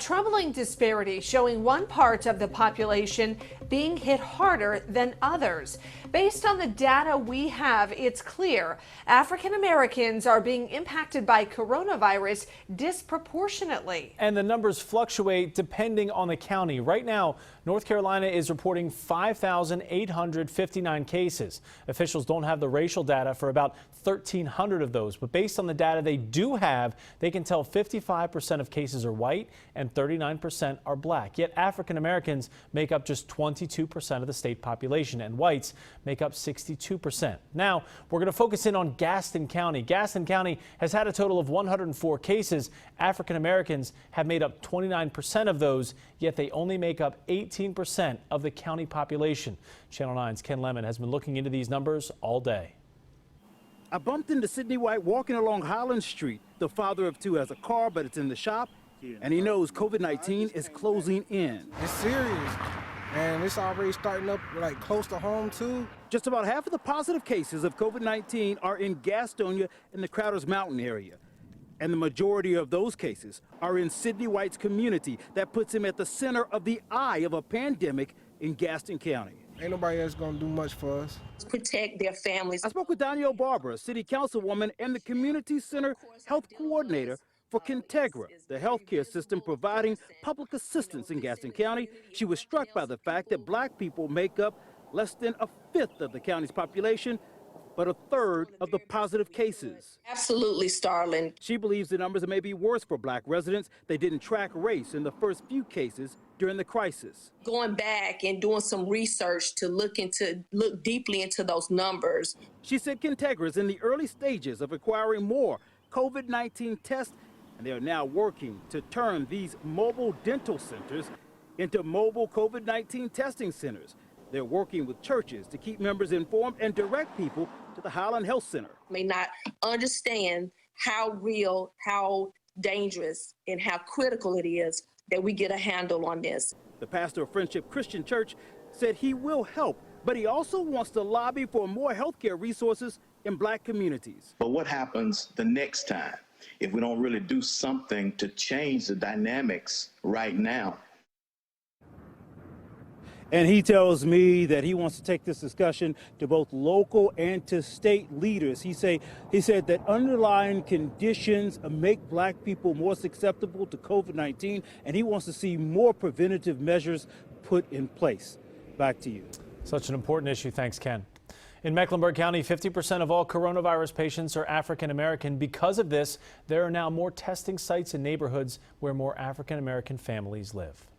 troubling disparity showing one part of the population being hit harder than others. Based on the data we have, it's clear African Americans are being impacted by coronavirus disproportionately. And the numbers fluctuate depending on the county. Right now, North Carolina is reporting 5,859 cases. Officials don't have the racial data for about 1,300 of those, but based on the data they do have, they can tell 55% of cases are white and 39% are black. Yet African Americans make up just 22% of the state population, and whites make up 62%. Now, we're going to focus in on Gaston County. Gaston County has had a total of 104 cases. African Americans have made up 29% of those, yet they only make up 18% of the county population. Channel 9's Ken Lemon has been looking into these numbers all day. I bumped into Sidney White walking along Highland Street. The father of two has a car, but it's in the shop, and he knows COVID-19 is closing in. It's serious, and it's already starting up like close to home too. Just about half of the positive cases of COVID-19 are in Gastonia in the Crowders Mountain area. And the majority of those cases are in Sidney White's community. That puts him at the center of the eye of a pandemic in Gaston County. Ain't nobody else gonna do much for us. Protect their families. I spoke with Danielle Barber, a city councilwoman and the community center health coordinator for Kintegra, the healthcare system providing public assistance in Gaston County. She was struck by the fact that black people make up less than a fifth of the county's population, but a third of the positive cases. Absolutely, Starlin. She believes the numbers may be worse for black residents. They didn't track race in the first few cases during the crisis. Going back and doing some research to look deeply into those numbers. She said Kintegra is in the early stages of acquiring more COVID-19 tests, and they are now working to turn these mobile dental centers into mobile COVID-19 testing centers. They're working with churches to keep members informed and direct people to the Highland Health Center. May not understand how real, how dangerous, and how critical it is that we get a handle on this. The pastor of Friendship Christian Church said he will help, but he also wants to lobby for more healthcare resources in black communities. But what happens the next time if we don't really do something to change the dynamics right now? And he tells me that he wants to take this discussion to both local and to state leaders. He said that underlying conditions make black people more susceptible to COVID-19, and he wants to see more preventative measures put in place. Back to you. Such an important issue. Thanks, Ken. In Mecklenburg County, 50% of all coronavirus patients are African American. Because of this, there are now more testing sites in neighborhoods where more African American families live.